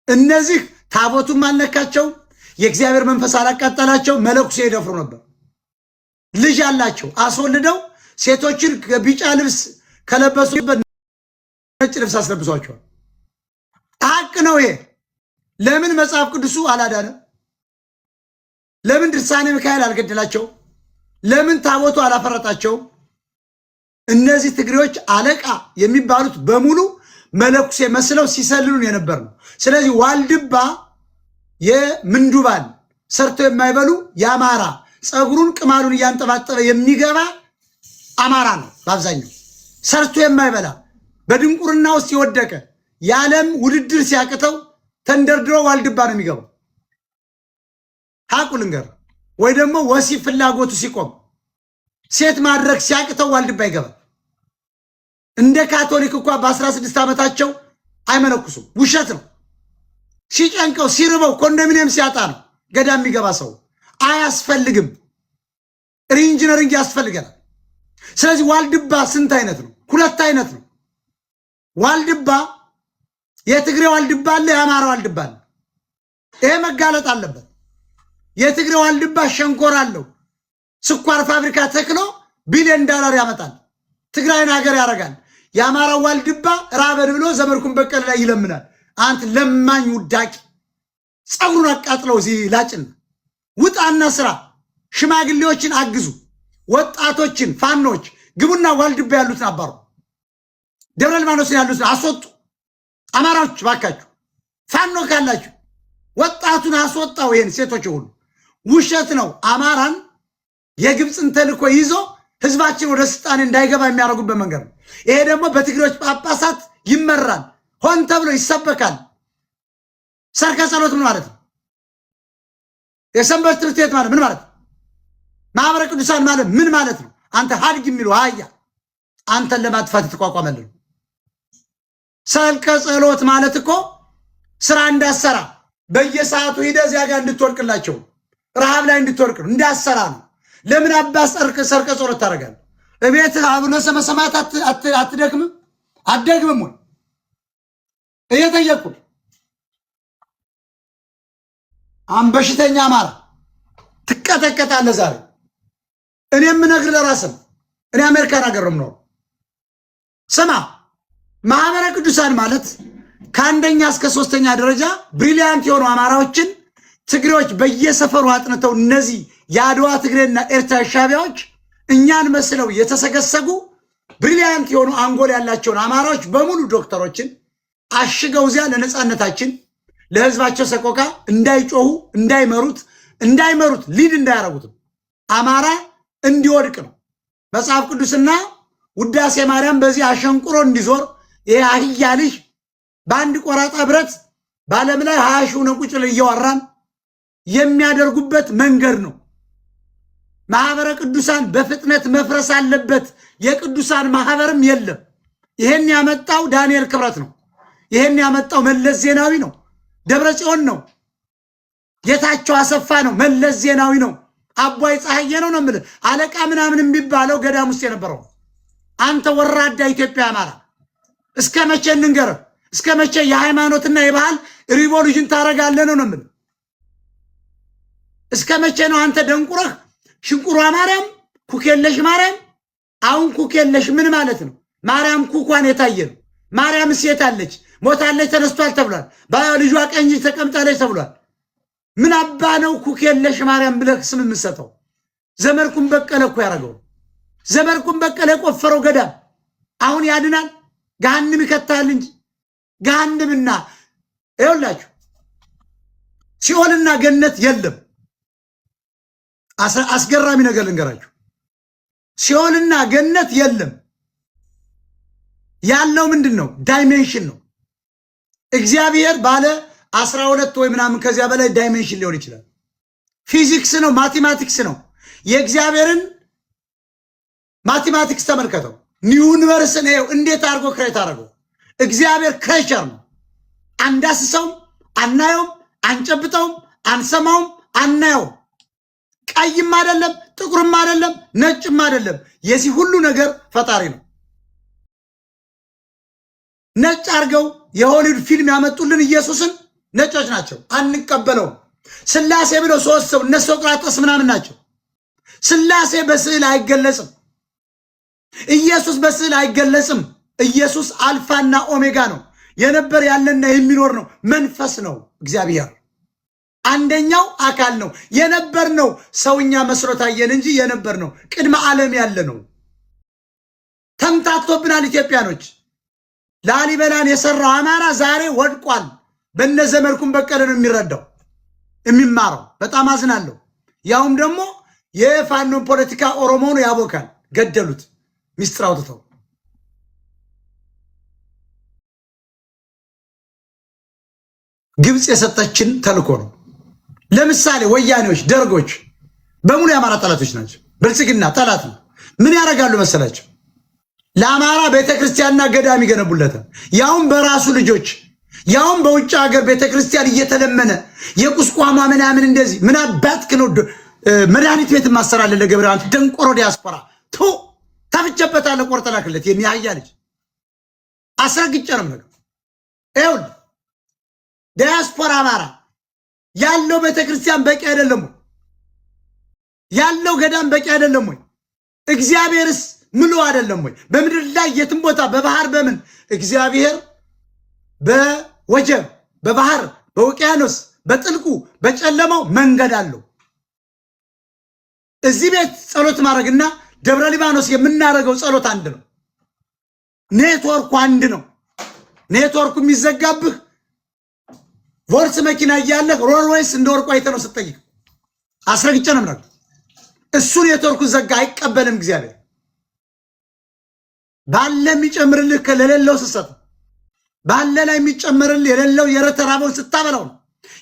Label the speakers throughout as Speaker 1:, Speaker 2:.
Speaker 1: እነዚህ ታቦቱን ማልነካቸው የእግዚአብሔር መንፈስ አላቃጠላቸው መለኩሴ ይደፍሩ ነበር። ልጅ ያላቸው አስወልደው ሴቶችን ቢጫ ልብስ ከለበሱበት ነጭ ልብስ አስለብሷቸዋል። ሐቅ ነው ይሄ። ለምን መጽሐፍ ቅዱሱ አላዳነም? ለምን ድርሳነ ሚካኤል አልገደላቸው? ለምን ታቦቱ አላፈረጣቸው? እነዚህ ትግሬዎች አለቃ የሚባሉት በሙሉ መለኩሴ መስለው ሲሰልሉን የነበር ነው። ስለዚህ ዋልድባ የምንዱባን ሰርቶ የማይበሉ የአማራ ጸጉሩን ቅማሉን እያንጠባጠበ የሚገባ አማራ ነው። በአብዛኛው ሰርቶ የማይበላ በድንቁርና ውስጥ የወደቀ የዓለም ውድድር ሲያቅተው ተንደርድሮ ዋልድባ ነው የሚገባው። ሐቁ ልንገር ወይ ደግሞ ወሲብ ፍላጎቱ ሲቆም ሴት ማድረግ ሲያቅተው ዋልድባ ይገባል። እንደ ካቶሊክ እንኳ በ16 ዓመታቸው አይመነኩሱም። ውሸት ነው። ሲጨንቀው ሲርበው ኮንዶሚኒየም ሲያጣ ነው ገዳም የሚገባ ሰው። አያስፈልግም። ሪኢንጂነሪንግ ያስፈልገናል። ስለዚህ ዋልድባ ስንት አይነት ነው? ሁለት አይነት ነው። ዋልድባ የትግሬ ዋልድባ አለ፣ የአማራ ዋልድባ አለ። ይሄ መጋለጥ አለበት። የትግሬ ዋልድባ ሸንኮራ አለው። ስኳር ፋብሪካ ተክሎ ቢሊዮን ዶላር ያመጣል። ትግራይን ሀገር ያደርጋል። የአማራው ዋልድባ ራበን ብሎ ዘመድኩን በቀለ ላይ ይለምናል። አንተ ለማኝ ውዳቂ ጸጉሩን አቃጥለው እዚህ ላጭን ውጣና ስራ። ሽማግሌዎችን አግዙ። ወጣቶችን ፋኖች ግቡና ዋልድባ ያሉትን አባሩ። ደብረ ሊባኖስን ያሉትን አስወጡ። አማራዎች ባካችሁ ፋኖ ካላችሁ ወጣቱን አስወጣው። ይሄን ሴቶች ሁሉ ውሸት ነው። አማራን የግብፅን ተልኮ ይዞ ህዝባችን ወደ ስልጣን እንዳይገባ የሚያደርጉበት መንገድ ነው። ይሄ ደግሞ በትግሬዎች ጳጳሳት ይመራል። ሆን ተብሎ ይሰበካል። ሰርከ ጸሎት ምን ማለት ነው? የሰንበት ትምህርት ቤት ማለት ምን ማለት ነው? ማህበረ ቅዱሳን ማለት ምን ማለት ነው? አንተ ሀድግ የሚሉ አያ አንተን ለማጥፋት የተቋቋመልን ሰርከ ጸሎት ማለት እኮ ስራ እንዳሰራ በየሰዓቱ ሂደህ እዚያ ጋር እንድትወርቅላቸው ረሃብ ላይ እንድትወርቅ ነው። እንዳሰራ ነው። ለምን አባስ ሰርቀ ጸሎት ታደርጋለህ? እቤት አቡነ ሰማዕት አትደክምም? አትደግምም ወይ? እየጠየቅኩ አንበሽተኛ አማራ ትቀጠቀጣለህ ዛሬ። እኔ የምነግርህ ለራስህ ነው። እኔ አሜሪካን ሀገር ነው የምኖረው። ስማ፣ ማህበረ ቅዱሳን ማለት ከአንደኛ እስከ 3ኛ ደረጃ ብሪሊያንት የሆኑ አማራዎችን ትግሬዎች በየሰፈሩ አጥንተው እነዚህ የአድዋ ትግሬና ኤርትራ ሻቢያዎች እኛን መስለው የተሰገሰጉ ብሪሊያንት የሆኑ አንጎል ያላቸውን አማራዎች በሙሉ ዶክተሮችን አሽገው እዚያ ለነፃነታችን ለህዝባቸው ሰቆቃ እንዳይጮሁ እንዳይመሩት ሊድ እንዳያረጉትም አማራ እንዲወድቅ ነው። መጽሐፍ ቅዱስና ውዳሴ ማርያም በዚህ አሸንቁሮ እንዲዞር ይሄ አህያ ልጅ በአንድ ቆራጣ ብረት በዓለም ላይ 20 ሺህ ነው ቁጭ ላይ እያወራን የሚያደርጉበት መንገድ ነው። ማህበረ ቅዱሳን በፍጥነት መፍረስ አለበት። የቅዱሳን ማህበርም የለም። ይሄን ያመጣው ዳንኤል ክብረት ነው። ይሄን ያመጣው መለስ ዜናዊ ነው። ደብረ ጽዮን ነው። ጌታቸው አሰፋ ነው። መለስ ዜናዊ ነው። አባይ ፀሐዬ ነው ነው የምልህ። አለቃ ምናምን የሚባለው ገዳም ውስጥ የነበረው አንተ ወራዳ ኢትዮጵያ አማራ እስከ መቼ እንንገርህ? እስከ መቼ የሃይማኖትና የባህል ሪቮሉሽን ታረጋለህ ነው የምልህ? እስከ መቼ ነው አንተ ደንቁረህ ሽንቁሯ ማርያም ኩኬለሽ ማርያም? አሁን ኩኬለሽ ምን ማለት ነው? ማርያም ኩኳን የታየ ነው። ማርያም ሴት አለች፣ ሞታለች፣ ተነስቷል ተብሏል። በልጇ ቀኝ ተቀምጣለች ተብሏል። ምን አባ ነው ኩኬለሽ ማርያም ብለህ ስም የምትሰጠው? ዘመድኩን በቀለ እኮ ያደረገው ዘመድኩን በቀለ የቆፈረው ገዳም አሁን ያድናል? ገሃንም ይከታል እንጂ ገሃንምና ይኸውላችሁ ሲኦልና ገነት የለም። አስገራሚ ነገር ልንገራችሁ። ሲኦልና ገነት የለም። ያለው ምንድን ነው? ዳይሜንሽን ነው። እግዚአብሔር ባለ 12 ወይ ምናምን ከዚያ በላይ ዳይሜንሽን ሊሆን ይችላል። ፊዚክስ ነው፣ ማቴማቲክስ ነው። የእግዚአብሔርን ማቴማቲክስ ተመልከተው። ዩኒቨርስን ይኸው እንዴት አድርጎ ክሬት አደረገው። እግዚአብሔር ክሬቸር ነው። አንዳስሰውም፣ አናየውም፣ አንጨብጠውም፣ አንሰማውም፣ አናየውም። ቀይም አይደለም፣ ጥቁርም አይደለም፣ ነጭም አይደለም። የዚህ ሁሉ ነገር ፈጣሪ ነው። ነጭ አርገው የሆሊውድ ፊልም ያመጡልን ኢየሱስን ነጮች ናቸው። አንቀበለውም። ስላሴ ብለው ሶስት ሰው እነ ሶቅራጥስ ምናምን ናቸው። ስላሴ በስዕል አይገለጽም። ኢየሱስ በስዕል አይገለጽም። ኢየሱስ አልፋና ኦሜጋ ነው። የነበር ያለና የሚኖር ነው። መንፈስ ነው። እግዚአብሔር አንደኛው አካል ነው። የነበር ነው። ሰውኛ መስሎ ታየን እንጂ የነበር ነው። ቅድመ ዓለም ያለ ነው። ተምታቶብናል ኢትዮጵያኖች። ላሊበላን የሰራው አማራ ዛሬ ወድቋል። በነዘመድኩን በቀለ ነው የሚረዳው የሚማረው። በጣም አዝናለሁ። ያውም ደግሞ የፋኖን ፖለቲካ ኦሮሞውን ያቦካል። ገደሉት ሚስጥር አውጥተው። ግብፅ የሰጠችን ተልኮ ነው። ለምሳሌ ወያኔዎች፣ ደርጎች በሙሉ የአማራ ጠላቶች ናቸው። ብልጽግና ጠላት ነው። ምን ያደርጋሉ መሰላቸው? ለአማራ ቤተክርስቲያንና ገዳም ይገነቡለታል። ያውም በራሱ ልጆች፣ ያውም በውጭ ሀገር ቤተክርስቲያን እየተለመነ የቁስቋማ ምናምን እንደዚህ ምን አባትክ ነው መድኃኒት ቤት ማሰራለ ለገብረ አንተ ደንቆሮ ዲያስፖራ ቱ ታፍጨበታለ ቆርጠላክለት የሚያያ ልጅ አስረግጬ ነው ነገር ይሁን ዲያስፖራ አማራ ያለው ቤተክርስቲያን በቂ አይደለም ወይ? ያለው ገዳም በቂ አይደለም ወይ? እግዚአብሔርስ ምሉ አይደለም ወይ? በምድር ላይ የትም ቦታ በባህር በምን እግዚአብሔር በወጀብ በባህር በውቅያኖስ በጥልቁ በጨለማው መንገድ አለው። እዚህ ቤት ጸሎት ማድረግና ደብረ ሊባኖስ የምናደርገው ጸሎት አንድ ነው። ኔትወርኩ አንድ ነው። ኔትወርኩ የሚዘጋብህ ቮልስ መኪና እያለ ሮልዌይስ እንደወርቁ አይተህ ነው ስትጠይቅ። አስረግጬ ነው ምናምን እሱን ኔትወርኩ ዘጋ። አይቀበልም እግዚአብሔር። ባለ የሚጨምርልህ ከሌለው ስትሰጥ ባለ ላይ የሚጨምርልህ የሌለው የረተራበውን ስታበላው ነው።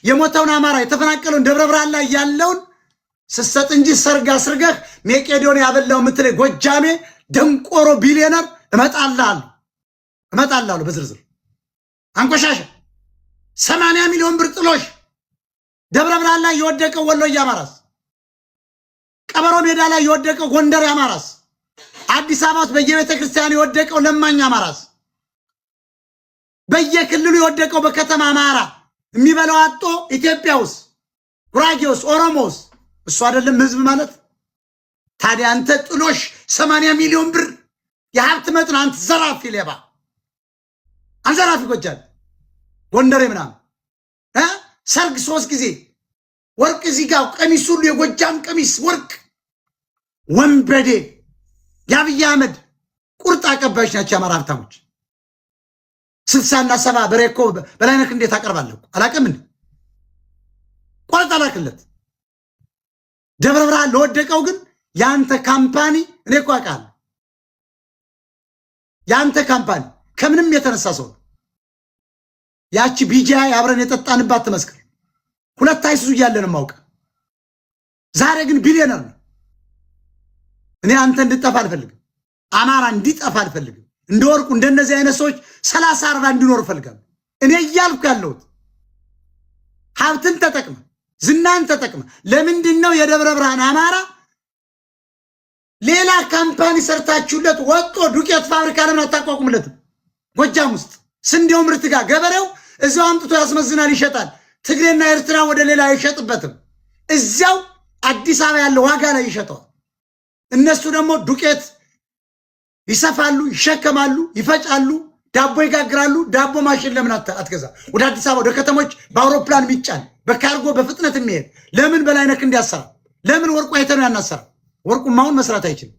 Speaker 1: የሞተውን አማራ የተፈናቀለውን ደብረ ብርሃን ላይ ያለውን ስትሰጥ እንጂ ሰርግ አስርገህ ሜቄዶን ያበላው የምትለኝ ጎጃሜ ደንቆሮ ቢሊዮነር እመጣልሃለሁ በዝርዝር አንቆሻሻ 80 ሚሊዮን ብር ጥሎሽ ደብረ ብርሃን ላይ የወደቀው ወሎዬ አማራስ፣ ቀበሮ ሜዳ ላይ የወደቀው ጎንደር አማራስ፣ አዲስ አበባ ውስጥ በየቤተ ክርስቲያኑ የወደቀው ለማኝ አማራስ፣ በየክልሉ የወደቀው በከተማ አማራ የሚበላው አጦ ኢትዮጵያ ውስጥ ጉራጌ ውስጥ ኦሮሞ ውስጥ እሱ አይደለም ህዝብ ማለት? ታዲያ አንተ ጥሎሽ 80 ሚሊዮን ብር የሀብት መጠን አንተ ዘራፊ ሌባ አንዘራፊ ጎጃል ጎንደሬ ምናምን ሰርግ 3 ጊዜ ወርቅ እዚህ ጋር ቀሚስ ሁሉ የጎጃም ቀሚስ ወርቅ ወንበዴ የአብይ አህመድ ቁርጥ አቀባዮች ናቸው የአማራ ሀብታሞች። 60 እና 70 በሬ እኮ በላይነህ እንዴት አቀርባለሁ አላውቅም እንዴ ቆርጥ አላክለት። ደብረ ብርሃን ለወደቀው ግን ያንተ ካምፓኒ እኔ እኮ አውቃለሁ። ያንተ ካምፓኒ ከምንም የተነሳ ሰው ያቺ ቢጂአይ አብረን የጠጣንባት ትመስክር። 2 አይሱዙ እያለን ማውቀ ዛሬ ግን ቢሊዮነር ነው። እኔ አንተ እንድጠፋ አልፈልግም። አማራ እንዲጠፋ አልፈልግም። እንደወርቁ እንደነዚህ አይነት ሰዎች 30 40 እንዲኖር ፈልጋለሁ። እኔ እያልኩ ያለሁት ሀብትን ተጠቅመ ዝናን ተጠቅመ ለምንድን ነው የደብረ ብርሃን አማራ ሌላ ካምፓኒ ሰርታችሁለት ወጦ ዱቄት ፋብሪካ ለምን አታቋቁሙለትም? ጎጃም ውስጥ ስንዴው ምርት ጋር ገበሬው እዛው አምጥቶ ያስመዝናል ይሸጣል። ትግሬና ኤርትራ ወደ ሌላ አይሸጥበትም። እዛው አዲስ አበባ ያለው ዋጋ ላይ ይሸጣል። እነሱ ደግሞ ዱቄት ይሰፋሉ፣ ይሸከማሉ፣ ይፈጫሉ፣ ዳቦ ይጋግራሉ። ዳቦ ማሽን ለምን አትገዛ? ወደ አዲስ አበባ ወደ ከተሞች በአውሮፕላን የሚጫን በካርጎ በፍጥነት የሚሄድ ለምን በላይነህ እንዲያሰራ? ለምን ወርቁ አይተነው ያናሰራ? ወርቁማ አሁን መስራት አይችልም።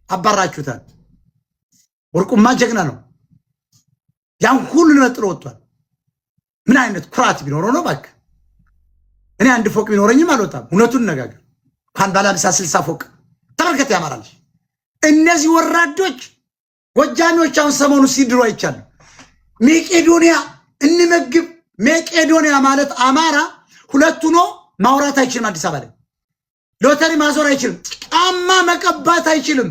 Speaker 1: አባራችሁታል። ወርቁማ ጀግና ነው። ያን ሁሉ ነጥሎ ወጥቷል። ምን አይነት ኩራት ቢኖረው ነው ባክ? እኔ አንድ ፎቅ ቢኖረኝም አልወጣም። እውነቱን ነጋገር እንኳን ባለ 50 60 ፎቅ ተመልከት ያማራል። እነዚህ ወራዶች ጎጃሚዎች አሁን ሰሞኑ ሲድሩ አይቻሉ። ሜቄዶኒያ እንመግብ። ሜቄዶኒያ ማለት አማራ ሁለቱ ነው። ማውራት አይችልም። አዲስ አበባ ላይ ሎተሪ ማዞር አይችልም። ጫማ መቀባት አይችልም።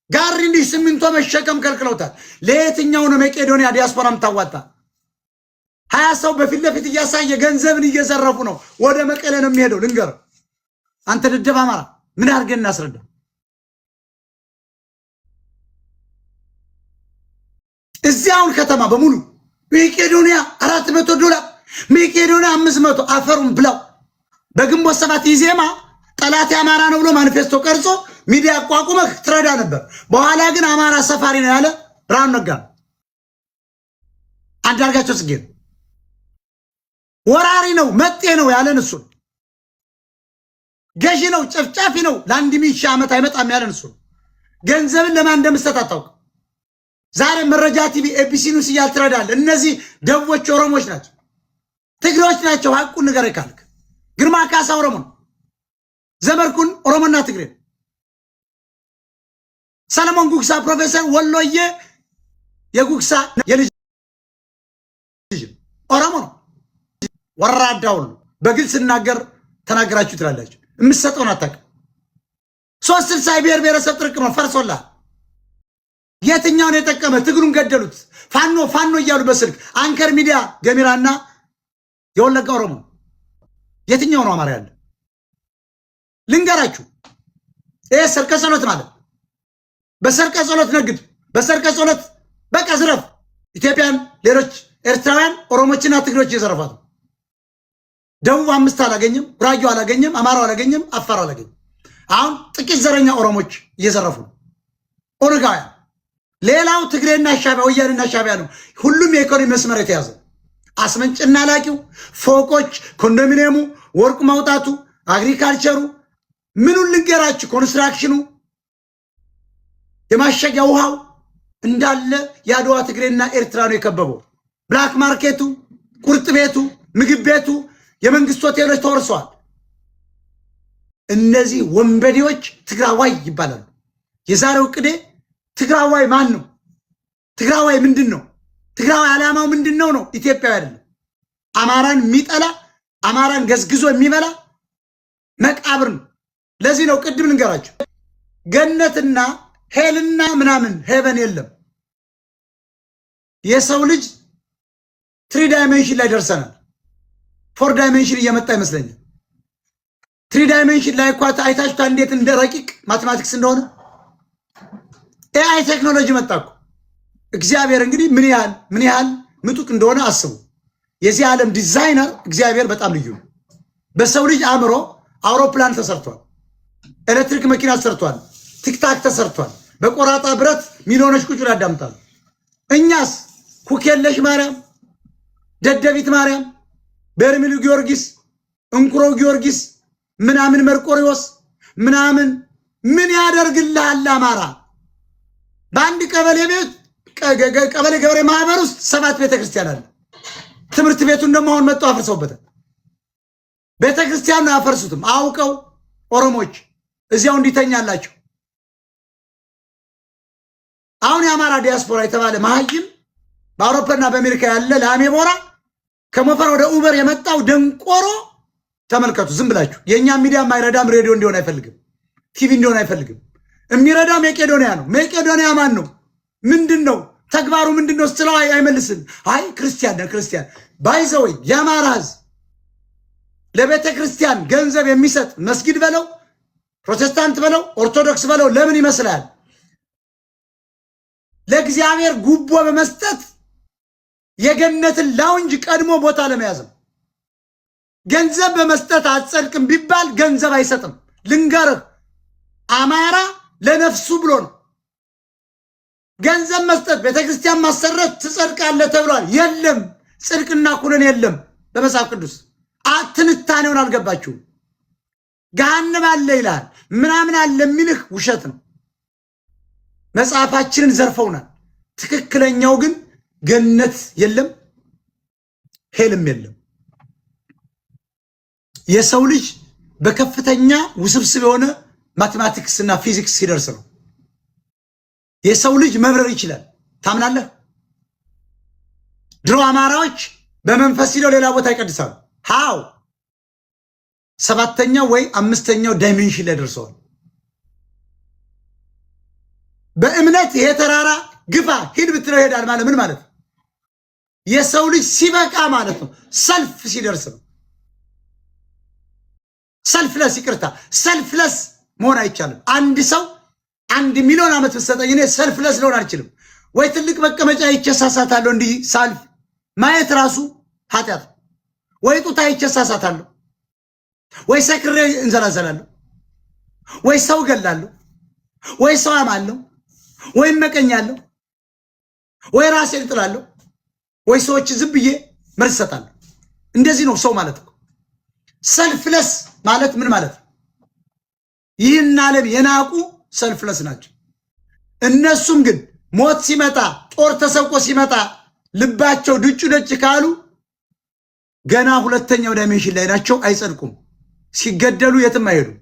Speaker 1: ጋሪ እንዲህ ሲሚንቶ መሸከም ከልክለውታል። ለየትኛው ነው ሜቄዶኒያ ዲያስፖራም ታዋጣ? 20 ሰው በፊት ለፊት እያሳየ ገንዘብን እየዘረፉ ነው። ወደ መቀሌ ነው የሚሄደው። ልንገር አንተ ደደብ አማራ ምን አድርገን እናስረዳ? እዚያውን ከተማ በሙሉ ሜቄዶኒያ $400 ሜቄዶኒያ 500 አፈሩን ብላው በግንቦት ሰባት ኢዜማ ጠላት አማራ ነው ብሎ ማኒፌስቶ ቀርጾ ሚዲያ አቋቁመህ ትረዳ ነበር። በኋላ ግን አማራ ሰፋሪ ነው ያለ ብርሃኑ ነጋ አንዳርጋቸው ጽጌ ወራሪ ነው መጤ ነው ያለን እሱ ገዢ ነው ጨፍጫፊ ነው ለአንድ ሚሊሻ ዓመት አይመጣም ያለን እሱ ገንዘብን ለማን እንደምሰጥ አታውቅ። ዛሬ መረጃ ቲቪ ኤቢሲ ኒውስ እያል ትረዳል። እነዚህ ደቦች ኦሮሞች ናቸው ትግሬዎች ናቸው። ሐቁን ንገረኝ ካልክ ግርማ ካሳ ኦሮሞ ነው። ዘመርኩን ኦሮሞና ትግሬ ሰለሞን ጉግሳ ፕሮፌሰር ወሎዬ የጉግሳ የልጅ ኦሮሞ ነው። ወራዳው ነው። በግልጽ ሲናገር ተናገራችሁ ትላላችሁ። የምትሰጠውን አታውቅም። 360 ብሔር ብሔረሰብ ጥርቅም ፈርሶላ የትኛውን የጠቀመ ትግሉን ገደሉት። ፋኖ ፋኖ እያሉ በስልክ አንከር ሚዲያ ገሚራና የወለጋ ኦሮሞ የትኛው ነው አማራ ያለ ልንገራችሁ። ይሄ ሰርቀ ጸሎት ማለት በሰርቀ ጸሎት ነግድ በሰርቀ ጸሎት በቃ ዝረፍ። ኢትዮጵያን ሌሎች ኤርትራውያን ኦሮሞችና ትግሮች እየዘረፋት ነው። ደቡብ 5 አላገኘም፣ ጉራጌው አላገኘም፣ አማራው አላገኘም፣ አፋር አላገኘም። አሁን ጥቂት ዘረኛ ኦሮሞች እየዘረፉ ነው ኦነጋውያን። ሌላው ትግሬና ሻቢያ ወያኔና ሻቢያ ነው። ሁሉም የኢኮኖሚ መስመር የተያዘ አስመንጭና ላቂው ፎቆች፣ ኮንዶሚኒየሙ፣ ወርቁ ማውጣቱ፣ አግሪካልቸሩ ምኑን ልንገራችሁ፣ ኮንስትራክሽኑ፣ የማሸጊያ ውሃው እንዳለ የአድዋ ትግሬና ኤርትራ ነው የከበበው። ብላክ ማርኬቱ፣ ቁርጥ ቤቱ፣ ምግብ ቤቱ፣ የመንግስት ሆቴሎች ተወርሰዋል። እነዚህ ወንበዴዎች ትግራዋይ ይባላሉ። የዛሬው ቅዴ ትግራዋይ ማን ነው? ትግራዋይ ምንድን ነው? ትግራዋይ ዓላማው ምንድን ነው? ኢትዮጵያዊ አይደለም። አማራን የሚጠላ አማራን ገዝግዞ የሚበላ መቃብር ነው። ለዚህ ነው ቅድም ልንገራችሁ ገነትና ሄልና ምናምን ሄቨን የለም። የሰው ልጅ 3 ዳይሜንሽን ላይ ደርሰናል። 4 ዳይሜንሽን እየመጣ ይመስለኛል። 3 ዳይሜንሽን ላይ እኮ አይታችሁታ እንዴት እንደ ረቂቅ ማቴማቲክስ እንደሆነ ኤአይ ቴክኖሎጂ መጣ እኮ። እግዚአብሔር እንግዲህ ምን ያህል ምጡቅ እንደሆነ አስቡ። የዚህ ዓለም ዲዛይነር እግዚአብሔር በጣም ልዩ ነው። በሰው ልጅ አእምሮ አውሮፕላን ተሰርቷል፣ ኤሌክትሪክ መኪና ተሰርቷል፣ ቲክታክ ተሰርቷል። በቆራጣ ብረት ሚሊዮኖች ቁጭ ያዳምጣሉ። እኛስ ኩኬለሽ ማርያም፣ ደደቢት ማርያም፣ በርሚሉ ጊዮርጊስ፣ እንኩሮ ጊዮርጊስ ምናምን መርቆሪዎስ ምናምን ምን ያደርግልሃል አማራ? በአንድ ቀበሌ ቤት ቀበሌ ገበሬ ማህበር ውስጥ 7 ቤተክርስቲያን አለ። ትምህርት ቤቱን ደግሞ አሁን መጥተው አፍርሰውበታል። ቤተክርስቲያኑ አያፈርሱትም አውቀው ኦሮሞች እዚያው እንዲተኛላቸው። አሁን የአማራ ዲያስፖራ የተባለ መሀይም በአውሮፓና በአሜሪካ ያለ ላሜቦራ ከሞፈር ወደ ኡበር የመጣው ደንቆሮ ተመልከቱ። ዝም ብላችሁ የእኛም ሚዲያ ማይረዳም ሬዲዮ እንዲሆን አይፈልግም፣ ቲቪ እንዲሆን አይፈልግም። የሚረዳ መቄዶንያ ነው። መቄዶንያ ማን ነው? ምንድን ነው ተግባሩ? ምንድን ነው ስትለው አይመልስም። አይ ክርስቲያን ነው። ክርስቲያን ባይዘወይ የአማራ ህዝብ ለቤተ ክርስቲያን ገንዘብ የሚሰጥ መስጊድ በለው ፕሮቴስታንት በለው ኦርቶዶክስ በለው ለምን ይመስላል? ለእግዚአብሔር ጉቦ በመስጠት የገነትን ላውንጅ ቀድሞ ቦታ ለመያዝ ነው። ገንዘብ በመስጠት አትጸድቅም ቢባል ገንዘብ አይሰጥም። ልንገርህ አማራ ለነፍሱ ብሎ ነው ገንዘብ መስጠት። ቤተክርስቲያን ማሰረት ትጸድቃለህ ተብሏል። የለም ጽድቅና ኩነኔ የለም በመጽሐፍ ቅዱስ። ትንታኔውን አልገባችሁም። ገሃነም አለ ይላል ምናምን አለ የሚልህ ውሸት ነው። መጽሐፋችንን ዘርፈውናል። ትክክለኛው ግን ገነት የለም ሄልም የለም። የሰው ልጅ በከፍተኛ ውስብስብ የሆነ ማቴማቲክስ እና ፊዚክስ ሲደርስ ነው የሰው ልጅ መብረር ይችላል። ታምናለህ? ድሮ አማራዎች በመንፈስ ሲለው ሌላ ቦታ ይቀድሳሉ። ሃው 7ኛው ወይ 5ኛው ዳይሜንሽን ላይ ደርሰዋል። በእምነት ይሄ ተራራ ግፋ ሂድ ብትለው ይሄዳል ማለት ምን ማለት ነው? የሰው ልጅ ሲበቃ ማለት ነው። ሰልፍ ሲደርስ ነው። ሰልፍለስ ይቅርታ፣ ሰልፍለስ መሆን አይቻልም። አንድ ሰው 1 ሚሊዮን ዓመት ብትሰጠኝ እኔ ሰልፍለስ ልሆን አልችልም። ወይ ትልቅ መቀመጫ ይቸሳሳታለሁ እንዲህ ሳልፍ ማየት ራሱ ኃጢአት፣ ወይ ጡት አይቼ እሳሳታለሁ፣ ወይ ሰክሬ እንዘላዘላለሁ፣ ወይ ሰው ገላለሁ፣ ወይ ሰው አማለሁ፣ ወይ መቀኛለሁ፣ ወይ ራሴን እጥላለሁ፣ ወይ ሰዎች ዝም ብዬ መልስ እሰጣለሁ። እንደዚህ ነው ሰው ማለት ነው። ሰልፍለስ ማለት ምን ማለት ነው? ይህን ዓለም የናቁ ሰልፍለስ ናቸው። እነሱም ግን ሞት ሲመጣ ጦር ተሰብቆ ሲመጣ ልባቸው ድጩ ደጭ ካሉ ገና ሁለተኛው ዳይሜንሽን ላይ ናቸው፣ አይጸድቁም። ሲገደሉ የትም አይሄዱም።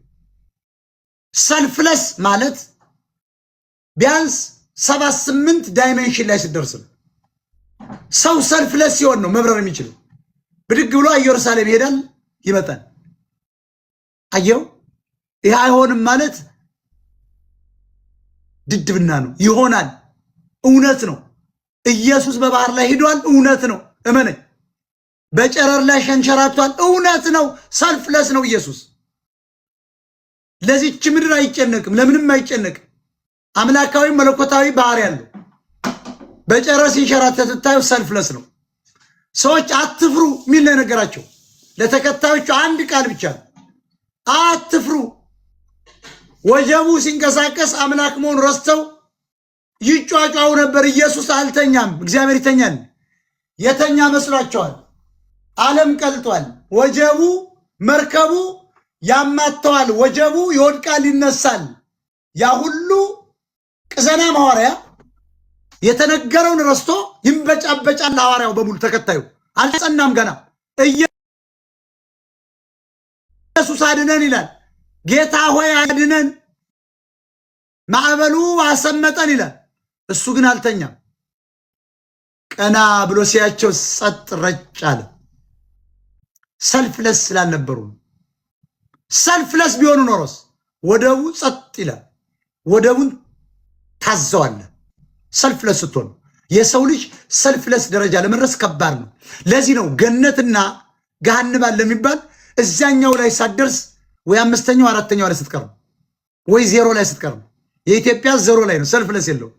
Speaker 1: ሰልፍለስ ማለት ቢያንስ 78 ዳይሜንሽን ላይ ሲደርስ ነው። ሰው ሰልፍለስ ሲሆን ነው መብረር የሚችለው። ብድግ ብሎ ኢየሩሳሌም ይሄዳል፣ ይመጣል። አየው፣ ይህ አይሆንም ማለት ድድብና ነው። ይሆናል፣ እውነት ነው። ኢየሱስ በባህር ላይ ሄዷል፣ እውነት ነው። እመነኝ። በጨረር ላይ ሸንሸራቷል፣ እውነት ነው። ሰልፍለስ ነው ኢየሱስ። ለዚች ምድር አይጨነቅም፣ ለምንም አይጨነቅም። አምላካዊ መለኮታዊ ባህሪ ያለው በጨረር ሲንሸራተት ታዩ፣ ሰልፍለስ ነው። ሰዎች አትፍሩ የሚል ነገራቸው ለተከታዮቹ አንድ ቃል ብቻ ነው፣ አትፍሩ። ወጀቡ ሲንቀሳቀስ አምላክ መሆኑ ረስተው ይጫጫው ነበር። ኢየሱስ አልተኛም፣ እግዚአብሔር ይተኛል። የተኛ መስሏቸዋል። ዓለም ቀልጧል። ወጀቡ መርከቡ ያማተዋል፣ ወጀቡ ይወድቃል፣ ይነሳል። ያ ሁሉ ቅዘና ሐዋርያ የተነገረውን ረስቶ ይንበጫበጫል። ሐዋርያው በሙሉ ተከታዩ አልጸናም። ገና ኢየሱስ አድነን ይላል። ጌታ ሆይ አድነን፣ ማዕበሉ አሰመጠን ይላል። እሱ ግን አልተኛም። ቀና ብሎ ሲያቸው ጸጥ ረጭ አለ። ሰልፍለስ ስላልነበሩ። ሰልፍለስ ቢሆኑ ኖሮስ ወደቡ ጸጥ ይላል። ወደቡን ታዘዋለ። ሰልፍለስ ስትሆኑ የሰው ልጅ ሰልፍለስ ደረጃ ለመድረስ ከባድ ነው። ለዚህ ነው ገነትና ገሃነም አለ የሚባል እዛኛው ላይ ሳትደርስ ወይ አምስተኛው አራተኛው ላይ ስትቀር ወይ ዜሮ ላይ ስትቀር። የኢትዮጵያ ዜሮ ላይ ነው፣ ሰልፍለስ የለው።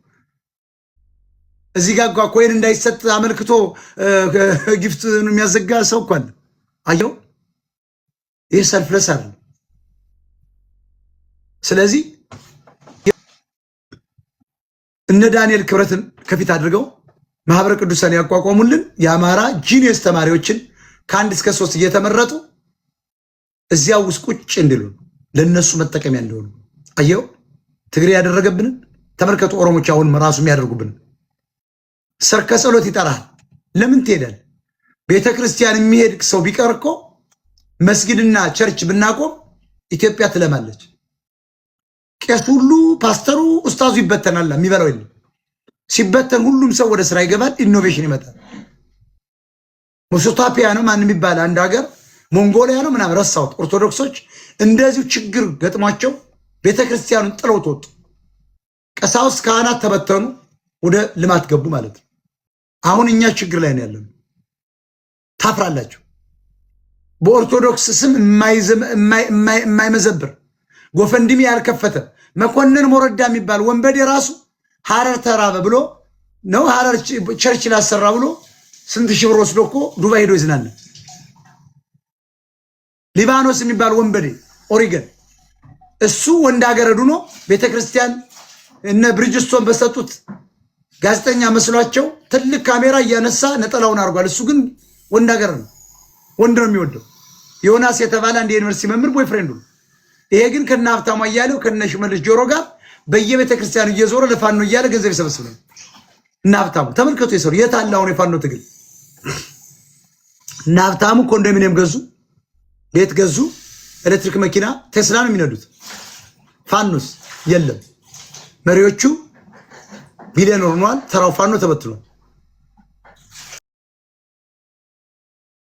Speaker 1: እዚህ ጋር ኮይን እንዳይሰጥ አመልክቶ ጊፍት የሚያዘጋ ሰው እኮ አለ። አየው፣ ይህ ሰልፍለስ አይደለም። ስለዚህ እነ ዳንኤል ክብረትን ከፊት አድርገው ማህበረ ቅዱሳን ያቋቋሙልን የአማራ ጂኒየስ ተማሪዎችን ከ1 እስከ 3 እየተመረጡ እዚያው ውስጥ ቁጭ እንዲሉ ለነሱ መጠቀሚያ እንደሆኑ አየው። ትግሬ ያደረገብንን ተመልከቱ። ኦሮሞች አሁን ራሱ የሚያደርጉብን ሰርከ ጸሎት ይጠራል። ለምን ትሄዳል? ቤተ ክርስቲያን የሚሄድ ሰው ቢቀር እኮ መስጊድና ቸርች ብናቆም ኢትዮጵያ ትለማለች። ቄስ ሁሉ ፓስተሩ ኡስታዙ ይበተናል፣ የሚበላው የለም። ሲበተን ሁሉም ሰው ወደ ስራ ይገባል፣ ኢኖቬሽን ይመጣል። ሞሶታፒያ ነው ማን የሚባል አንድ ሀገር ሞንጎሊያ ነው ምናምን ረሳሁት። ኦርቶዶክሶች እንደዚሁ ችግር ገጥሟቸው ቤተክርስቲያኑን ጥለው ተወጡ። ቀሳውስት ካህናት ተበተኑ፣ ወደ ልማት ገቡ ማለት ነው። አሁን እኛ ችግር ላይ ነው ያለነው። ታፍራላችሁ። በኦርቶዶክስ ስም የማይመዘብር ጎፈንድሚ ያልከፈተ መኮንን ሞረዳ የሚባል ወንበዴ ራሱ ሐረር ተራበ ብሎ ነው ሐረር ቸርች ላሰራ ብሎ ስንት ሺህ ብር ወስዶ እኮ ዱባይ ሄዶ ይዝናል። ሊባኖስ የሚባል ወንበዴ ኦሪገን እሱ ወንድ ሀገር ሄዶ ነው ቤተክርስቲያን እነ ብሪጅስቶን በሰጡት ጋዜጠኛ መስሏቸው ትልቅ ካሜራ እያነሳ ነጠላውን አድርጓል። እሱ ግን ወንድ ሀገር ነው፣ ወንድ ነው የሚወደው። ዮናስ የተባለ አንድ ዩኒቨርሲቲ መምህር ቦይፍሬንዱ ነው። ይሄ ግን ከነ ሀብታሙ እያለው ከነ ሽመልስ ጆሮ ጋር በየቤተክርስቲያኑ እየዞረ ለፋኖ እያለ ገንዘብ ይሰበስብ ነው። እና ሀብታሙ ተመልከቱ፣ የሰሩ የታላውን የፋኖ ትግል እና ሀብታሙ ኮንዶሚኒየም ገዙ፣ ቤት ገዙ፣ ኤሌክትሪክ መኪና ቴስላ ነው የሚነዱት። ፋኖስ የለም። መሪዎቹ ቢሊዮነር ሆኗል፣ ተራው ፋኖ ተበትኗል።